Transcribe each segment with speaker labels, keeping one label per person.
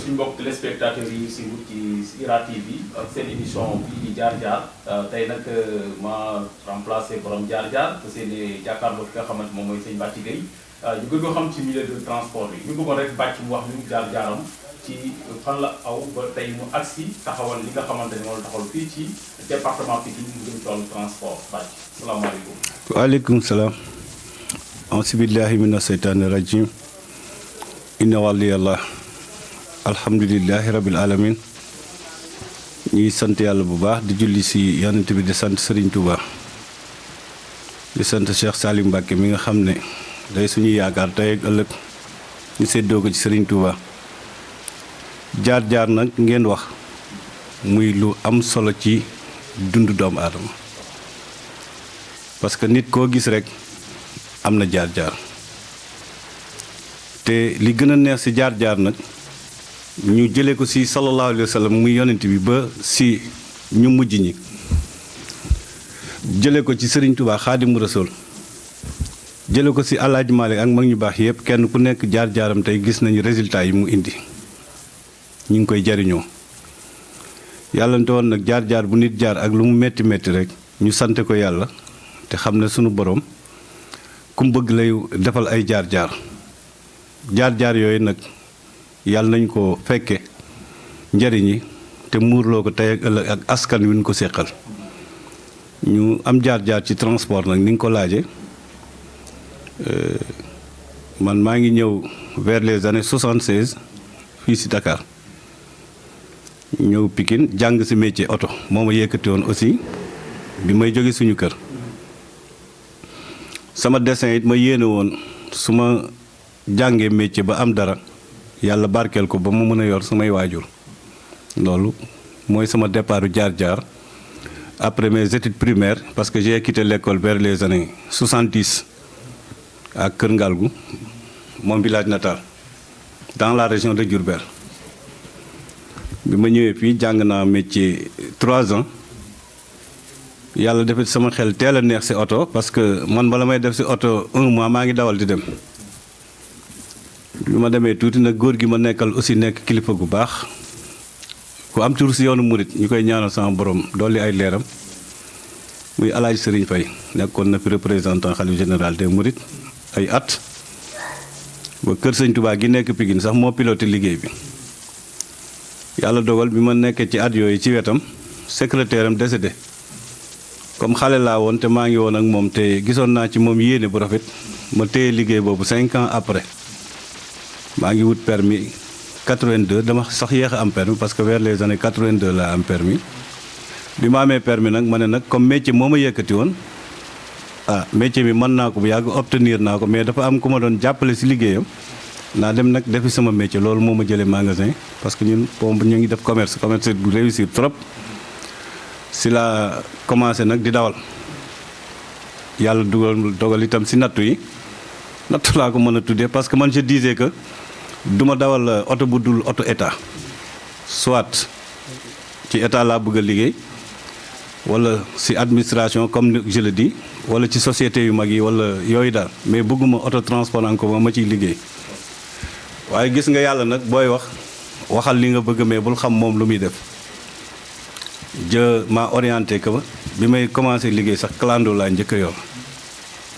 Speaker 1: suñu mbokk téléspectateurs yi si wut ci IRA TV ak seen émission bii di jaar-jaar tey nag ma remplacé borom jaar-jaar te seen jàkkaarloo ki nga xamante moom mooy sëñ Bathie Gueye ñu gën ko xam ci milieu de transport bi ñu bëggoon rek bàcc mu wax ñu jaar-jaaram ci fan la aw ba tey mu agsi taxawal li nga xamante ne moom la taxawal fii ci département Pikine mu jëm ci wàllu transport Bathie salaamaaleykum.
Speaker 2: waaleykum salaam. auzu billaahi mina seytaani rajiim. inna waliyallah. alhamdulillahi rabbil alamin. ñuy sant yàlla bu baax di julli si yonent bi di sant Serigne Touba. di sant Cheikh Salim Mbacké mi nga xam ne day suñu yaakaar tey ak ëllëg ñu séddoo ko ci Serigne Touba. jaar-jaar nag ngeen wax muy lu am solo ci dundu doomu aadama parce que nit koo gis rek am na jaar-jaar te li gën a neex ci jaar-jaar nag ñu jëlee ko ci sallallahu alayhi wa sallam muy yonent bi ba ci ñu mujj ñi jëlee ko ci Serigne Touba Xaadimu Rasuul jëlee ko ci Alaaji Maalik ak mag ñu baax yépp kenn ku nekk jaar-jaaram tey gis nañu résultat yi mu indi ñu ngi koy jariñoo yàllante woon nag jaar-jaar bu nit jaar ak lu mu metti metti rek ñu sante ko yàlla te xam ne sunu boroom ku mu bëgg lay defal ay jaar-jaar jaar-jaar yooyu nag yàlla nañ ko fekke njariñi te muurloo ko tey ak ëllëg ak askan wi ñu ko séqal ñu am jaar-jaar ci transport nag ni nga ko laaje man maa ngi ñëw vers les années 76 fii ci Dakar ñëw Pikine jàng ci métier oto moo ma yëkkati woon aussi bi may jóge suñu kër sama dessin it ma yéene woon su ma jàngee métier ba am dara yàlla barkeel ko ba ma mën a yor samay waajur loolu mooy sama départu jaar-jaar après mes études primaires parce que j'ai quitté l'école vers les années 70 à Kër Ngalgou mon village natal dans la région de Diourbel bi ma ñëwee fii jàng naa métier 3 ans yàlla defit sama xel teel a neex ci oto parce que man bala may def ci oto 1 mois maa ngi dawal di dem bi ma demee tuuti nag góor gi ma nekkal aussi nekk kilifa gu baax ku am tur ci yoonu murit ñu koy ñaanal sama borom dolli ay leeram muy Alaaji Serigne Faye nekkoon na fi représentant xalif général des mourides ay at ba kër Sëñ Touba gi nekk Pikine sax moo piloté liggéey bi yàlla dogal bi ma nekkee ci at yooyu ci wetam secrétaire am décédé comme xale laa woon te maa ngi woon ak moom te gisoon naa ci moom yéene bu rafet ma téye liggéey boobu 5 ans après maa ngi wut permis 82 dama sax yéex a am permis parce que vers les années 82 laa am permis bi ma amee permis nag ma ne nag comme métier moo ma yëkkati woon métier bi mën naa ko bu yàgg obtenir naa ko mais dafa am ku ma doon jàppale ci liggéeyam naa dem nag defi sama métier loolu moo ma jëlee magasin parce que ñun pompe ñu ngi def commerce bu réussir trop ci la commencé nag di dawal yàlla dogal itam ci nattu yi nattu laa ko mën a tuddee parce que man je disais que du ma dawal oto bu dul oto état soit ci état laa bëgg a liggéey wala ci administration comme je le dis wala ci société yu mag yi wala yooyu daal mais bëgguma auto transport en commun ma ciy liggéey waaye gis nga yàlla nag booy waxal li nga bëgg mais bul xam moom lu muy def je m'a orienté que bi may commencé liggéey sax clando laa njëkk a yor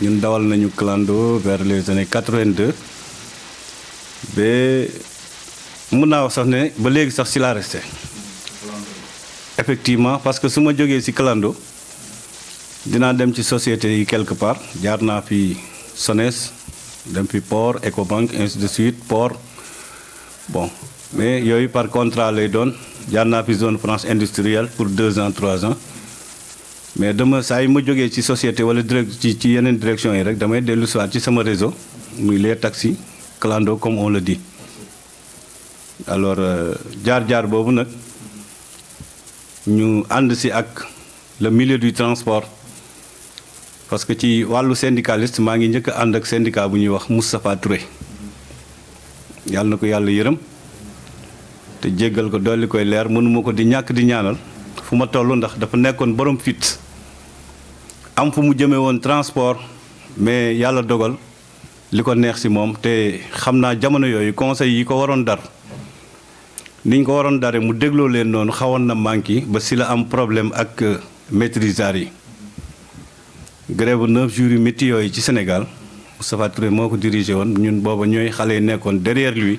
Speaker 2: ñun dawal nañu clando vers les années 82 ba mun naa wax sax ne ba léegi sax ci laa resté effectivement parce que su ma jógee ci clando dinaa dem ci société yi quelque part jaar naa fi SONES dem fi port Ecobank ainsi de suite port bon mais yooyu par contrat lay doon jaar naa fi zone France industrielle pour 2 ans 3 ans mais dama saa yi ma jógee ci société wala ci yeneen direction yi rek damay dellu soit ci sama réseau muy les taxis clando comme on le dit alors jaar-jaar boobu nag ñu ànd ci ak le milieu du transport parce que ci wàllu syndicaliste maa ngi njëkk a ànd ak syndicat bu ñuy wax Moustapha Touré yàlla na ko yàlla yërëm te jéggal ko dolli koy leer mënuma ko di ñàkk di ñaanal fu ma toll ndax dafa nekkoon borom fit am fu mu jëmee woon transport mais yàlla dogal li ko neex ci moom te xam naa jamono yooyu conseil yi ko waroon dar niñ ko waroon dare mu dégloo leen noonu xawoon na manqué ba si la am problème ak maîtrisards yi. grève 9 jours yu métti yooyu ci Sénégal Moustapha Touré moo ko dirigé woon ñun booba ñooy xale yi nekkoon derrière lui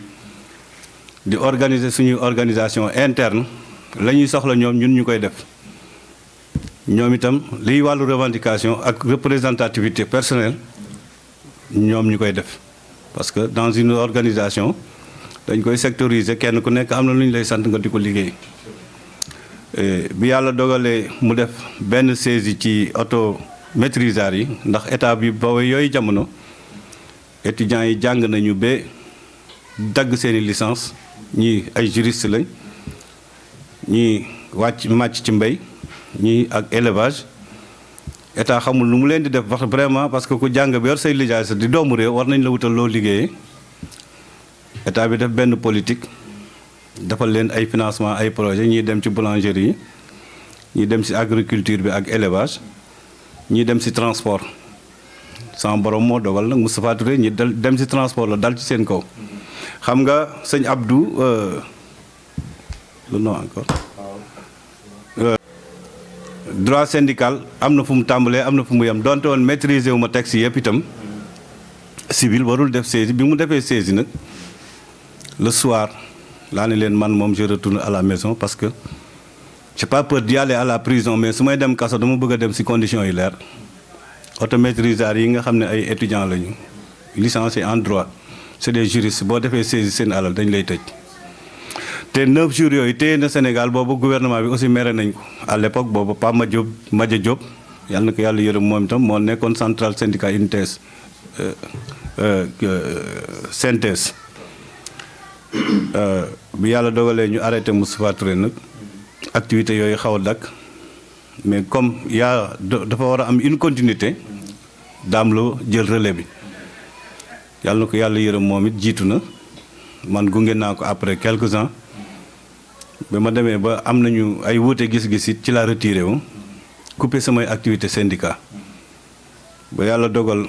Speaker 2: di organiser suñuy organisation interne la ñuy soxla ñoom ñun ñu koy def ñoom itam liy wàllu revendication ak représentativité personnelle ñoom ñu koy def parce que dans une organisation dañ koy sectoriser kenn ku nekk am na lu ñu lay sant nga di ko liggéey bi yàlla dogalee mu def benn saisie ci auto maîtrisards yi ndax état bi ba yooyu jamono étudiants yi jàng nañu ba dagg seeni licence ñii ay juriste lañ ñii màcc ci mbéy ñii ak élevage état xamul lu mu leen di def wax vraiment parce que ku jàng bi yor say lijaasa di doomu réew war nañ la wutal loo liggéeyee état bi def benn politique defal leen ay financement ay projet ñii dem ci boulangerie yi ñii dem ci agriculture bi ak élevage ñii dem ci transport sama borom moo dogal nag Moustapha Touré ñi dem ci transport la dal ci seen kaw xam nga sëñ Abdou le nom encore droit syndical am na fu mu tàmbalee am na fu mu yem donte woon maîtriser wu ma texte yëpp itam civil warul def saisie bi mu defee saisie nag le soir laa ne leen man moom je retourne à la maison parce que j'ai pas peur d'y aller à la prison mais su may dem kaso dama bëgg a dem ci conditions yi leer automaîtrisards yi nga xam ne ay étudiants lañu licenciés en droit c'est des juristes boo defee saisie seen alal dañ lay tëj te 9 jours yooyu téye na Sénégal boobu gouvernement bi aussi mere nañ ko à l'époque boobu Pape Madja Diop yàlla na ko yàlla yërëm moom itam moo nekkoon central syndicat UNTS CNTS bi yàlla dogalee ñu arrêté Moustapha Touré nag activité yooyu xaw a dakk mais comme dafa war a am une continuité daam loo jël relais bi yàlla na ko yàlla yërëm moom it jiitu na man gunge naa ko après quelques ans ba ma demee ba am nañu ay wuute gis-gis it ci la retiré wu coupé samay activité syndicat ba yàlla dogal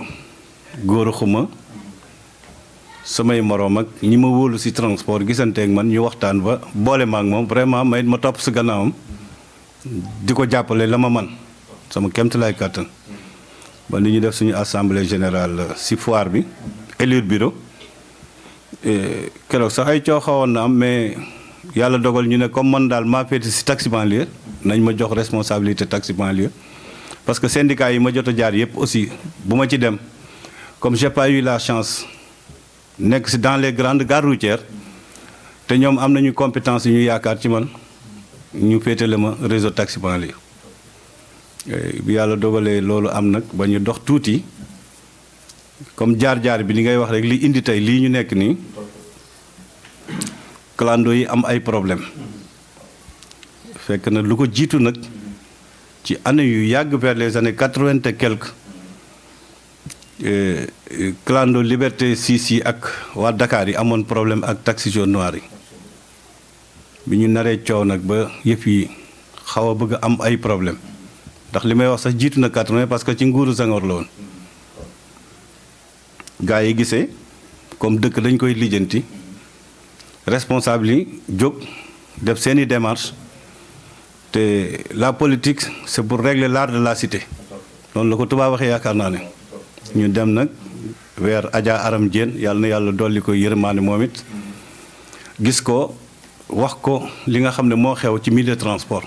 Speaker 2: góor xuma samay moroom ak ñi ma wóolu ci transport gisanteeg man ñu waxtaan ba boole ma ak moom vraiment may ma topp ci gannaawam di ko jàppale la ma man sama kéemtalaay kàttan ba li ñu def suñu assemblée générale ci foire bi élire bureau keroog sax ay coow xawoon na am mais yàlla dogal ñu ne comme man daal maa féete ci taxi banlieue nañ ma jox responsabilité taxi banlieue parce que syndicat yi ma jot a jaar yëpp aussi bu ma ci dem comme j'ai pas eu la chance nekk ci dans les grandes gares routières te ñoom am nañu compétence yu ñu yaakaar ci man ñu féetale ma réseau taxi banlieue bi yàlla dogalee loolu am nag ba ñu dox tuuti comme jaar-jaar bi li ngay wax rek li indi tey lii ñu nekk nii clando yi am ay problème fekk na lu ko jiitu nag ci année yu yàgg vers les années 80 et quelques clando Liberté 6 yi ak waa Dakar yi amoon problème ak taxi jaune noir yi bi ñu naree coow nag ba yëf yi xaw a bëgg am ay problème ndax li may wax sax jiitu na 80 parce que ci nguuru Senghor la woon gaa yi gisee comme dëkk dañ koy lijjanti responsable yi jóg def seeni démarche te la politique c'est pour régler l'art de la cité noonu la ko tubaab waxee yaakaar naa ne ñu dem nag weer Adja Aram Diène yàlla na yàlla dolli ko yërmaane moom it gis ko wax ko li nga xam ne moo xew ci milieu transport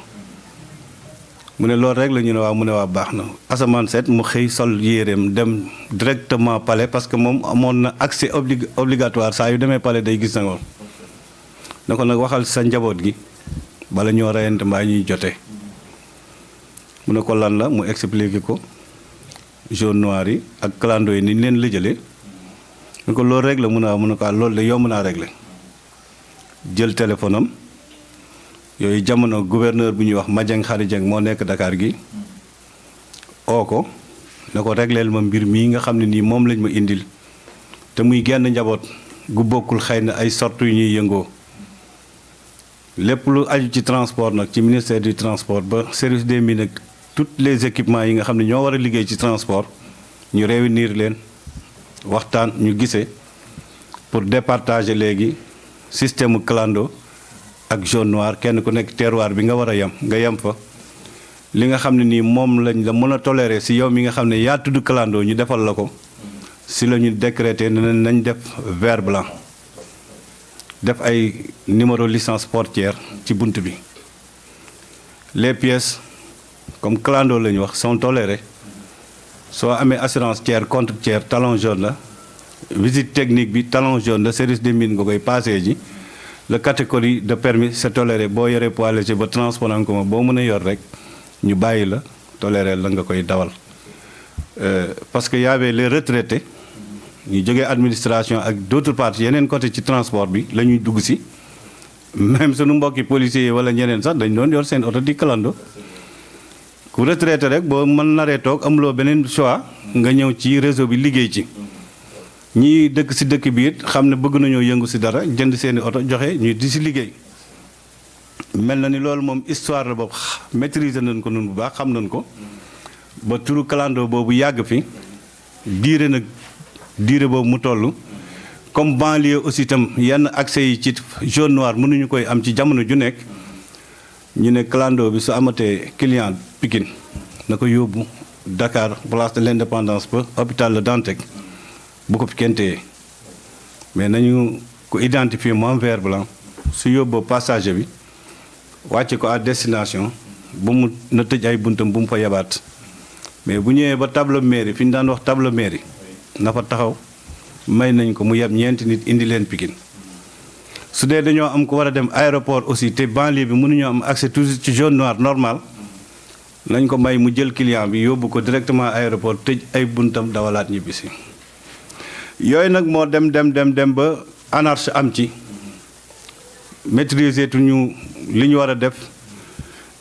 Speaker 2: mu ne loolu rek la ñu ne waaw mu ne waa baax na asamaan seet mu xëy sol yéreem dem directement palais parce que moom amoon na accès obligatoire saa yu demee palais day gis na ngoon na ko nag waxal sa njaboot gi bala ñoo reyante mbaa ñuy jotee mu ne ko lan la mu expliqué ko jaune noir yi ak clando yi ni ñu leen lëjale mu ne ko loolu rek la mun a mun a ko loolu de yomb naa régler jël téléphone am yooyu jamono gouverneur bu ñuy wax Madiang Khary Dieng moo nekk Dakar gi oo ko ne ko régleel ma mbir mii nga xam ne nii moom lañ ma indil te muy genn njaboot gu bokkul xëy na ay sorte yu ñuy yëngoo lépp lu aju ci transport nag ci ministère du transport ba service des mines ak tous les équipements yi nga xam ne ñoo war a liggéey ci transport ñu réunir leen waxtaan ñu gisee pour départager léegi système clando ak jaune noir kenn ku nekk terroir bi nga war a yem nga yem fa li nga xam ne nii moom lañ la mën a tolérer si yow mi nga xam ne yaa tudd clando ñu defal la ko si la ñu décréter ne nañ def vert blanc def ay numéro licence portière ci bunt bi les pièces comme clando la ñu wax sont tolérées soo amee assurance tiers contre tiers talon jaune la visite technique bi talon jaune la service des mines nga koy passé ji la catégorie de permis c'est toléré boo yoree poids léger ba transport en commun boo mën a yor rek ñu bàyyi la toléré la nga koy dawal parce que y avait les retraités ñu jógee administration ak d'autres parties yeneen côté ci transport bi la ñuy dugg si même sunu mbokki policiers yi wala ñeneen sax dañ doon yor seen oto di clando ku retraité rek boo mën naree toog amuloo beneen choix nga ñëw ci réseau bi liggéey ci ñii dëkk si dëkk bi it xam ne bëgg nañoo yëngu si dara jënd seeni oto joxe ñu di si liggéey mel na ni loolu moom histoire la boobu maîtriser nañ ko nun bu baax xam nañ ko ba turu clando boobu yàgg fi diire nag diire boobu mu toll comme banlieue aussi itam yenn accès yi ci jaune noir mënuñu koy am ci jamono ju nekk ñu ne clando bi su amatee client Pikine na ko yóbbu Dakar place de l'Indépendance ba hôpital Le Dantec bu ko fi kenn téye mais nañu ko identifier mu am vert blanc su yóbboo passager bi wàcce ko à destination bu mu na tëj ay buntam bu mu fa yabaat mais bu ñëwee ba tableau mairie fi ñu daan wax tableau mairie na fa taxaw may nañ ko mu yeb ñeenti nit indi leen Pikine su dee dañoo am ko war a dem aéroport aussi te banlieue bi mënuñoo am accès toujours ci jaune noir normal nañ ko may mu jël client bi yóbbu ko directement aéroport tëj ay buntam dawalaat ñibbisi yooyu nag moo dem ba anarchie am ci maîtriser tuñu li ñu war a def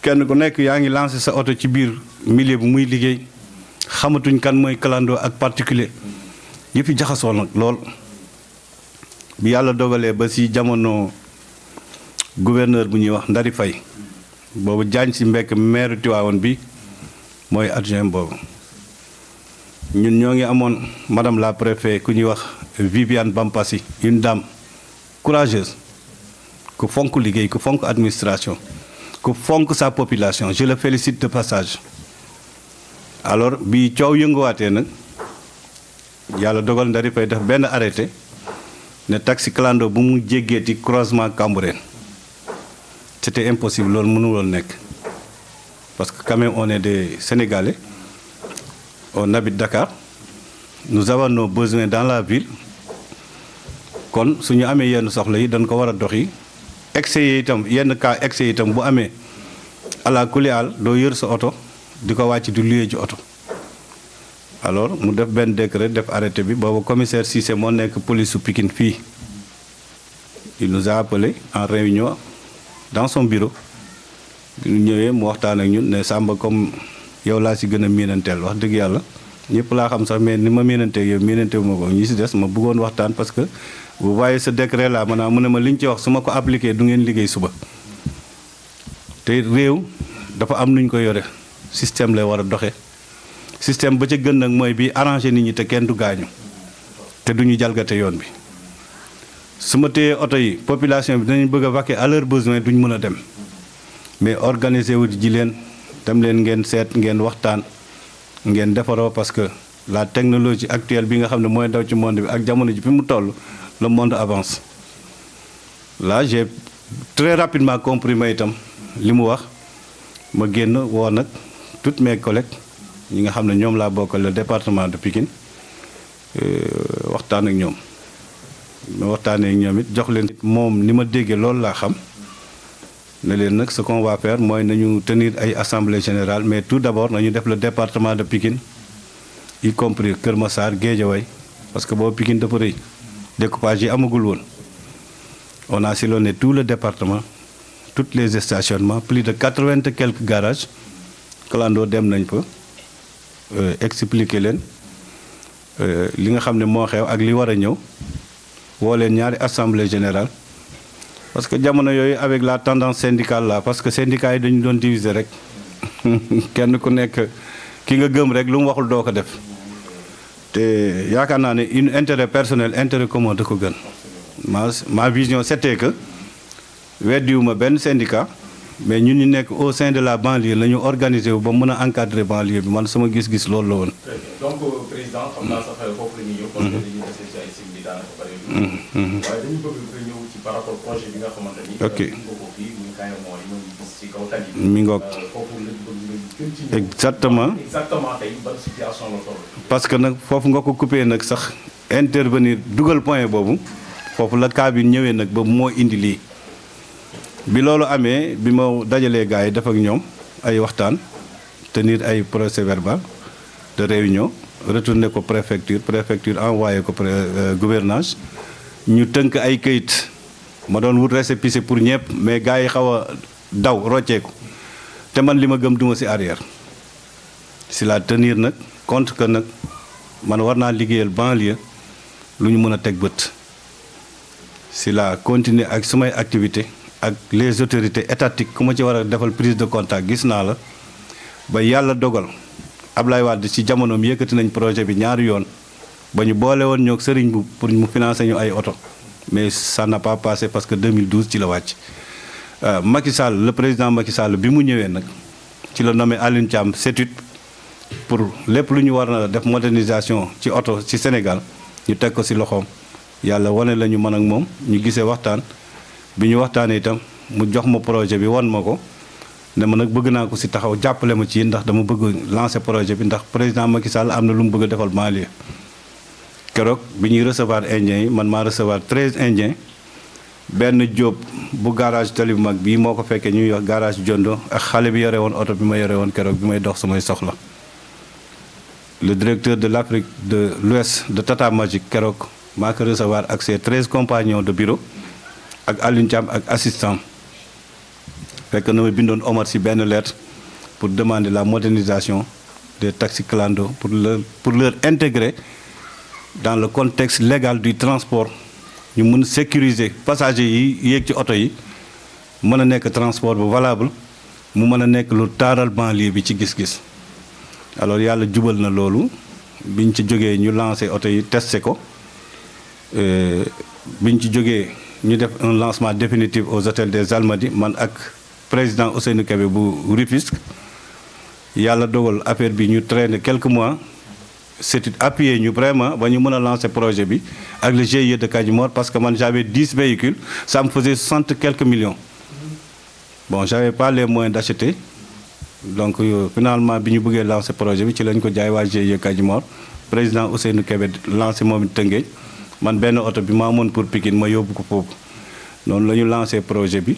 Speaker 2: kenn ku nekk yaa ngi lancé sa oto ci biir milieu bu muy liggéey xamatuñ kan mooy clando ak particulier yëpp jaxasoo nag lool bi yàlla dogalee ba si jamono gouverneur bu ñuy wax Ndari Faye boobu jaañ si mbekk maire Tivaouane bi mooy adjoint boobu ñun ñoo ngi amoon madame la préfet ku ñuy wax Viviane Bampassi une dame courageuse ku fonk liggéey ku fonk administration ku fonk sa population je le félicite de passage alors bi coow yënguwaatee nag yàlla dogal Ndari Faye def benn arrêté ne taxi clando bu mu jéggeeti croisement Cambérène c'était impossible loolu mënuloon nekk parce que quand même on est des Sénégalais on habite Dakar nous avons nos besoins dans la ville kon su ñu amee yenn soxla yi dañ ko war a doxi excès yi itam yenn cas excès yi itam bu amee ala kuli al doo yër sa oto di ko wàcc di luyee ci oto alors mu def benn décret def arrêté bi boobu commissaire Cissé moo nekk police su Pikine fii il nous a appelé en réunion dans son bureau bi ñu ñëwee mu waxtaan ak ñun ne Samba comme yow laa si gën a miinanteel wax dëgg yàlla ñëpp laa xam sax mais ni ma miinanteeg yow miinante ma ko ñi si des ma bëggoon waxtaan parce que vous voyez ce décret là maanaam mu ne ma li ñu ci wax su ma ko appliqué du ngeen liggéey suba te réew dafa am nuñ ko yore système lay war a doxe système ba ca gën nag mooy bi arrangé nit ñi te kenn du gaañu te duñu jalgate yoon bi su ma téyee oto yi population bi dinañ bëgg a vaquer à leurs besoins duñ mën a dem mais organiser wu ji leen dem leen ngeen seet ngeen waxtaan ngeen defaroo parce que la technologie actuelle bi nga xam ne mooy daw ci monde bi ak jamono ji fi mu toll le monde avance là j'ai très rapidement compris ma itam li mu wax ma génn woo nag toutes mes collègues ñi nga xam ne ñoom laa bokkal le département de Pikine waxtaan ak ñoom ma waxtaanee ak ñoom it jox leen moom ni ma déggee loolu laa xam ne leen nag ce qu'on va faire mooy nañu tenir ay assemblée générale mais tout d'abord nañu def le département de Pikine y compris Kër Massar Guédiawaye parce que boobu Pikine dafa rëy découpage yi amagul woon on a sillonné tout le département toutes les stationnements plus de 80 et quelques garages clando dem nañ fa expliquer leen li nga xam ne moo xew ak li war a ñëw woo leen ñaari assemblée générale parce que jamono yooyu avec la tendance syndicale là parce que syndicats yi dañu doon diviser rek kenn ku nekk ki nga gëm rek lu mu waxul doo ko def te yaakaar naa ne une intérêt personnel intérêt commun da ko gën ma vision c'était que weddiwuma benn syndicat mais ñun ñu nekk au sein de la banlieue la ñu organisé wu ba mën a encadrer banlieue bi man sama gis-gis loolu la woon.
Speaker 1: donc président xam naa sax foofu la ñuy ñëw. parce que dañuy dese si ay simili daanaka bëri na. waaye dañu bëgg nga ñëw ci par rapport projet bi nga xamante ni.
Speaker 2: ok
Speaker 1: nga ko fii muy Kayemor yi ñoo ngi gis ci kaw tali bi.
Speaker 2: mi ngoog
Speaker 1: foofu lañ bëgg nga gën ci ñëw.
Speaker 2: exactement
Speaker 1: tey ban situation la toll.
Speaker 2: parce que nag foofu nga ko coupé nag sax intervenir dugal point boobu foofu la cas bi ñëwee nag ba moo indi lii. bi loolu amee bi ma dajalee gars yi def ak ñoom ay waxtaan tenir ay procès verbal de réunion retourné ko préfecture envoyé ko gouvernance ñu tënk ay këyit ma doon wut récépissé pour ñëpp mais gars yi xaw a daw rocceeku te man li ma gëm duma ci arrière si la tenir nag compte que nag man war naa liggéeyal banlieue lu ñu mën a teg bët si la continuer ak sumay activité ak les autorités étatiques ku ma ci war a defal prise de contact gis naa la ba yàlla dogal Ablaye Wade ci jamonoom yëkkati nañ projet bi ñaari yoon ba ñu boole woon ñoo sëriñ bu pour mu financer ñu ay oto mais ça n'a pas passé parce que 2012 ci la wàcc. Macky Sall le président Macky Sall bi mu ñëwee nag ci la nommé Alioune Thiam CETUD pour lépp lu ñu war a def modernisation ci oto ci Sénégal ñu teg ko ci loxoom yàlla wane la ñu mën ak moom ñu gisee waxtaan. bi ñu waxtaanee itam mu jox ma projet bi won ma ko ne ma nag bëgg naa ko ci taxaw jàppale ma ci ndax dama bëgg lancer projet bi ndax président Macky Sall am na lu mu bëgg a defal banlieue. keroog bi ñuy recevoir indiens yi man maa recevoir 13 indiens benn jóob bu garage tali bu mag bii moo ko fekkee ñuy wax garage Jondo ak xale bi yore woon oto bi ma yore woon keroog bi may dox samay soxla. le directeur de l'Afrique de l'Ouest de Tata Magic keroog maa ko recevoir ak ses 13 compagnons de bureau. ak Alioune Thiam ak assistant fekk na ma bindoon Omar ci benn lettre pour demander la modernisation des taxis clando pour leur intégrer dans le contexte légal du transport ñu mën sécuriser passagers yi yéeg ci oto yi mën a nekk transport bu valable mu mën a nekk lu taaral banlieue bi ci gis-gis alors yàlla jubal na loolu biñ ci jógee ñu lancé oto yi testé ko biñ ci jógee ñu def un lancement définitif aux hôtels des Almadies man ak président Ousseynou Kébé bu Rufisque yàlla dogal affaire bi ñu traîner quelques mois c'est appuyé ñu vraiment ba ñu mën a lancer projet bi ak le GIE de Kayemor parce que man j'avais 10 véhicules ça me faisait 60 quelques millions bon j'avais pas les moyens d'acheter donc finalement bi ñu bëggee lancer projet bi ci lañ ko jaay waa GIE Kayemor président Ousseynou Kébé lancé moom it Tëngéej man benn oto bi ma amoon pour Pikine ma yóbbu ko foofu noonu la ñu lancé projet bi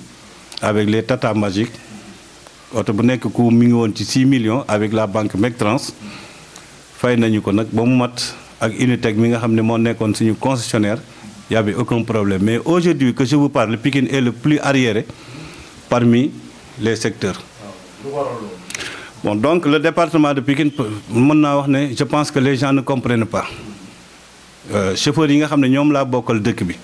Speaker 2: avec les Tata Magic oto bu nekk ku mi ngi woon ci 6 millions avec la banque Mectrans fay nañu ko nag ba mu mat ak Unitec mi nga xam ne moo nekkoon suñu concessionnaire y avait aucun problème mais aujourd'hui que je vous parle Pikine est le plus arriéré parmi les secteurs. Bon donc le département de Pikine mën naa wax ne je pense que les gens ne comprennent pas. chauffeurs yi nga xam ne ñoom laa bokkal dëkk bi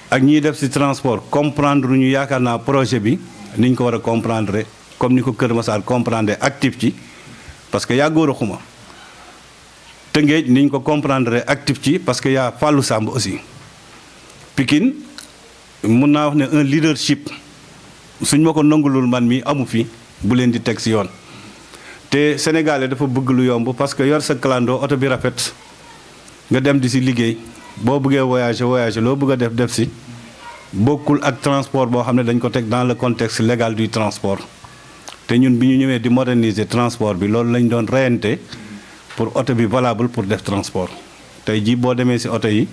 Speaker 2: ak ñiy def ci transport comprendre ñu yaakaar naa projet bi ni ñu ko war a comprendre comme ni ko Kër Massar comprendre actif ci parce que yaa góor a xuma Tëngéej ni ñu ko comprendre actif ci parce que yaa Fallou Samb aussi Pikine mun naa wax ne un leadership suñ ma ko nangulul man mi amu fi bu leen di teg ci yoon te Sénégalais dafa bëgg lu yomb parce que yor sa clando oto bi rafet nga dem di ci liggéey boo bëggee voyager loo bëgg a def ci bokkul ak transport boo xam ne dañ ko teg dans le contexte légal du transport te ñun bi ñu ñëwee di moderniser transport bi loolu lañ doon reyante pour oto bi valable pour def transport tey jii boo demee ci oto yi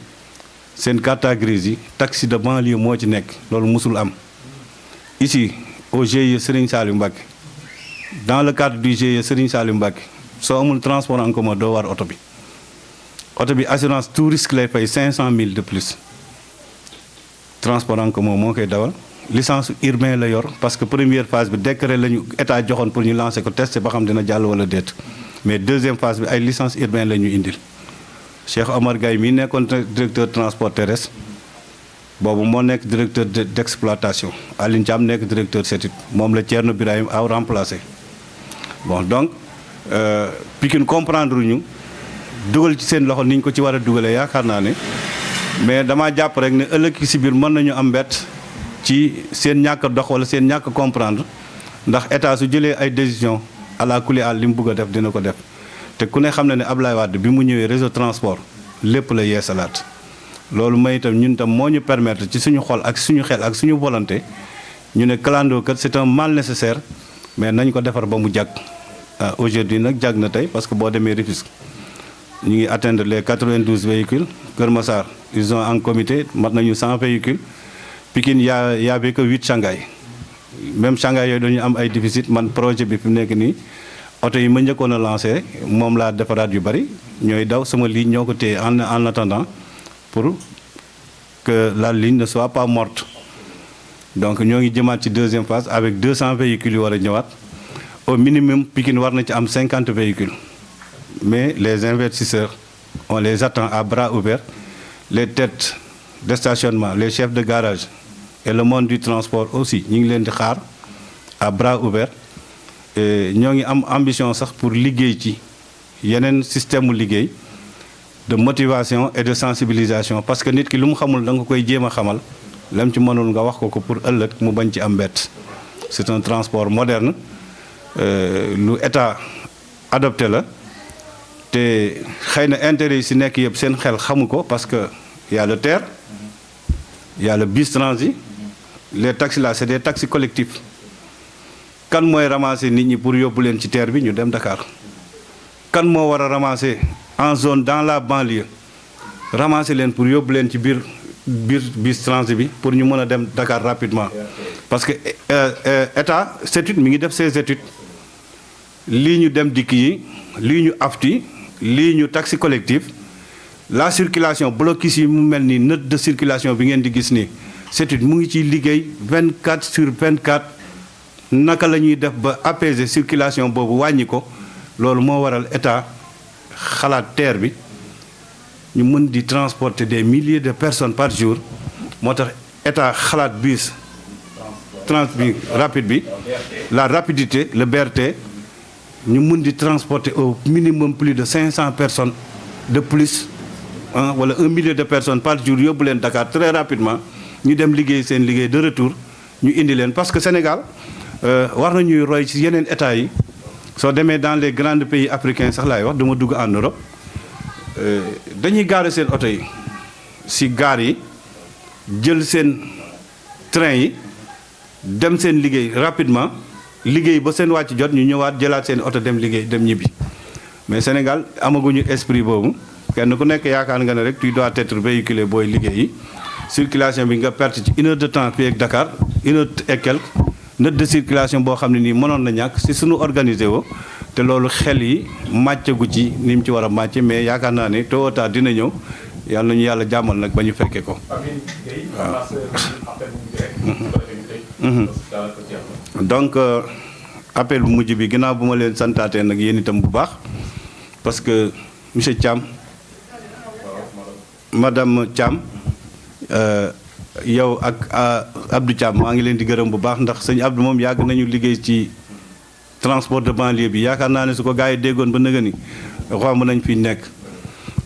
Speaker 2: seen carte grise yi taxi de banlieue moo ci nekk loolu musul am ici au GIE Serigne Saliou Mbacké dans le cadre du GIE Serigne Saliou Mbacké soo amul transport en commun doo war oto bi assurance tout risque lay fay 500 000 de plus transport en commun moo koy dawal licence urbain la yor parce que première phase bi décret la ñu état joxoon pour ñu lancer ko tester ba xam dina jàll wala déet mais deuxième phase bi ay licence urbain la ñu indil Cheikh Omar Gaye mii nekkoon directeur transport terrestre boobu moo nekk directeur d'exploitation Alioune Thiam nekk directeur CETUD moom la Thierno Birahim aw remplacé bon donc Pikine comprendre ñu dugal ci seen loxo ni ñu ko ci war a dugalee yaakaar naa ne mais damaa jàpp rek ne ëllëg ci biir mën nañu am mbett ci seen ñàkk a dox wala seen ñàkk a comprendre ndax état su jëlee ay décision ala kuli àll li mu bëgg a def dina ko def te ku ne xam na ne Ablaye Wade bi mu ñëwee réseau transport lépp la yeesalaat loolu may itam ñun tam moo ñu permettre ci suñu xol ak suñu xel ak suñu volonté ñu ne clando kat c'est un mal nécessaire mais nañ ko defar ba mu jag aujourd'hui nag jag na tey parce que boo demee Rufisque ñu ngi atteindre les 92 véhicules Kër Massar ils ont en comité mat nañu 100 véhicules Pikine y avait que 8 Shanghai même Shanghai yooyu dañu am ay déficit man projet bi fi mu nekk nii oto yi ma njëkkoon a lancé moom laa defaraat yu bari ñooy daw sama ligne ñoo ko téye en attendant pour que la ligne ne soit pas morte donc ñoo ngi jëmaat ci deuxième phase avec 200 véhicules yu war a ñëwaat au minimum Pikine war na ci am 50 véhicules mais les investisseurs on les attend à bras ouverts les têtes de stationnement les chefs de garage et le monde du transport aussi ñu ngi leen di xaar à bras ouverts et ñoo ngi am ambition sax pour liggéey ci yeneen système mu liggéey de motivation et de sensibilisation parce que nit ki lu mu xamul da nga koy jéem a xamal lam ci mënul nga wax ko pour ëllëg mu bañ ci am mbett c'est un transport moderne lu état adopté la te xëy na intérêt yi si nekk yëpp seen xel xamu ko parce que y a le TER y a le bus transit les taxis là c'est des taxis collectifs kan mooy ramasser nit ñi pour yóbbu leen ci TER bi ñu dem Dakar kan moo war a ramasser en zone dans la banlieue ramasser leen pour yóbbu leen ci biir bus transit bi pour ñu mën a dem Dakar rapidement parce que état étude mi ngi def ses études lii ñu dem dikk yi lii ñu afti lii ñu taxi collectif la circulation blocus yi mu mel ni note de circulation bi ngeen di gis nii étude mu ngi ciy liggéey 24/24 naka la ñuy def ba apaiser circulation boobu wàññi ko loolu moo waral état xalaat TER bi ñu mën di transporter des milliers de personnes par jour moo tax état xalaat bus bi rapide bi la rapidité le BRT ñu mën di transporter au minimum plus de 500 personnes de plus wala 1 million de personnes par jour yóbbu leen Dakar très rapidement ñu dem liggéey seen liggéey de retour ñu indi leen parce que Sénégal war nañuy roy ci yeneen états yi soo demee dans les grands pays africains sax laay wax dama dugg en Europe dañuy gaare seen oto yi si gaar yi jël seen train yi dem seen liggéey rapidement liggéey ba seen wàcc jot ñu ñëwaat jëlaat seen oto dem liggéey dem ñibbi mais Sénégal amaguñu esprit boobu kenn ku nekk yaakaar nga ne rek tu dois être véhiculé booy liggéey yi circulation bi nga perte ci 1 heure de temps fii ak Dakar 1 heure et quelque note de circulation boo xam ne nii mënoon na ñàkk si suñu organisé woo te loolu xel yi màccagu ci ni mu ci war a màcc mais yaakaar naa ne tôt ou tard dina ñëw yàlla nañu yàlla jàmmal nag ba ñu fekkee ko. donc appel bu mujj bi ginnaaw bu ma leen santaatee nag yéen itam bu baax parce que monsieur Thiam madame Thiam yow ak Abdou Thiam maa ngi leen di gërëm bu baax ndax sëñ Abdou moom yàgg nañu liggéey ci transport de banlieue bi yaakaar naa ne su ko gars yi déggoon ba nëga ni romb nañ fi nekk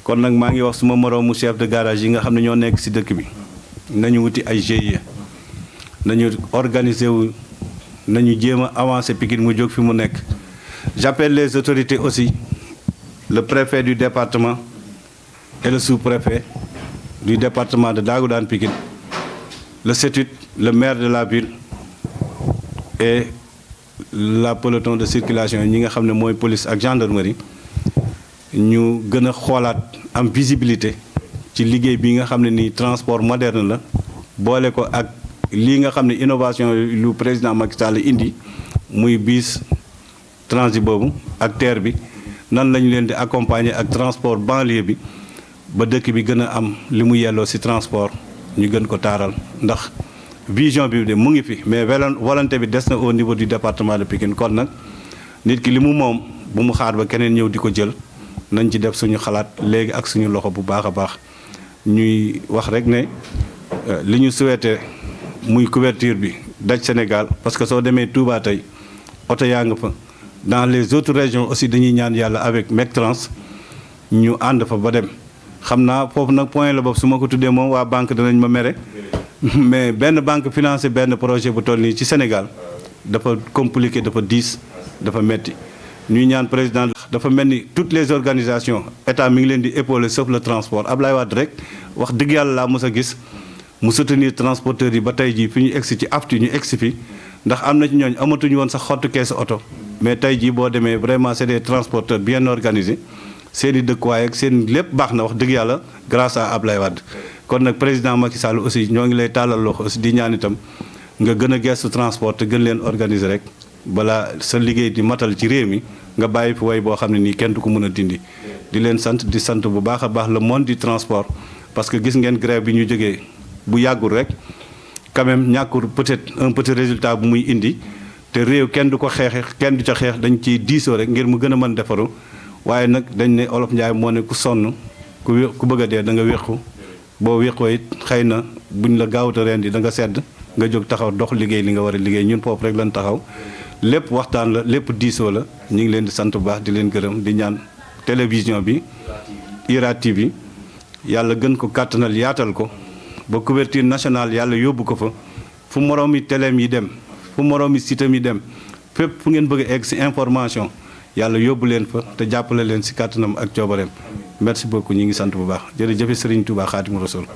Speaker 2: kon nag maa ngi wax suma moroomu chef de garage yi nga xam ne ñoo nekk si dëkk bi nañu wuti ay GIE nañu organiser wu nañu jéem a avancer Pikine mu jóg fi mu nekk j'appelle les autorités aussi le préfet du département et le sous-préfet du département de Dagoudane Pikine le CETUD le maire de la ville et la peloton de circulation ñi nga xam ne mooy police ak gendarmerie ñu gën a xoolaat am visibilité ci liggéey bi nga xam ne nii transport moderne la boole ko ak lii nga xam ne innovation lu président Macky Sall indi muy bus transit boobu ak TER bi nan lañu leen di accompagner ak transport banlieue bi ba dëkk bi gën a am li mu yelloo ci transport ñu gën ko taaral ndax vision bi de mu ngi fi mais volonté bi des na au niveau du département de Pikine kon nag nit ki li mu moom bu mu xaar ba keneen ñëw di ko jël nañ ci def suñu xalaat léegi ak suñu loxo bu baax a baax ñuy wax rek ne li ñu souhaité muy couverture bi daj Sénégal parce que soo demee Touba tey oto yaa nga fa dans les autres régions aussi dañuy ñaan yàlla avec Mectrans ñu ànd fa ba dem xam naa foofu nag point la boobu su ma ko tuddee moom waa banque danañ ma mere mais benn banque financé benn projet bu toll nii ci Sénégal dafa compliqué, dafa diis, dafa metti ñuy ñaan président dafa mel ni toutes les organisations état mi ngi leen di épauler sauf le transport Ablaye Wade rek wax dëgg yàlla laa mos a gis mu soutenir transporteurs yi ba tey jii fi ñu egsi ci aftu ñu egsi fi ndax am na ci ñooñ amatuñu woon sax xottu keesu oto mais tey jii boo demee vraiment c'est des transporteurs bien organisés seen i dëkkuwaay ak seen lépp baax na wax dëgg yàlla grâce à Ablaye Wade kon nag président Macky Sall aussi ñoo ngi lay tàllal loxo aussi di ñaan itam nga gën a gestu transport te gën leen organiser rek balaa sa liggéey di matal ci réew mi nga bàyyi fi way boo xam ne nii kenn du ko mën a dindi di leen sant di sant bu baax a baax le monde du transport parce que gis ngeen grève bi ñu jógee bu yàggul rek quand même ñàkkul peut-être un petit résultat bu muy indi te réew kenn du ko xeexe kenn du ca xeex dañ ciy diisoo rek ngir mu gën a mën defaru waaye nag dañ ne olof Njaay moo ne ku sonn ku bëgg a dee da nga wéqu boo wéqoo it xëy na buñ la gaawata reen di da nga sedd nga jóg taxaw dox liggéey li nga war a liggéey ñun foofu rek lañ taxaw lépp waxtaan la lépp diisoo la ñu ngi leen di sant bu baax di leen gërëm di ñaan télévision bi IRA TV yàlla gën ko kàttanal yaatal ko ba couverture nationale yàlla yóbbu ko fa fu moroomi téléem yi dem fu moroomi sitam yi dem fépp fu ngeen bëgg a egg si information yàlla yóbbu leen fa te jàppale leen si kàttanam ak coobareem merci beaucoup ñi ngi sant bu baax jërëjëf Serigne Touba Khadimou Rassoul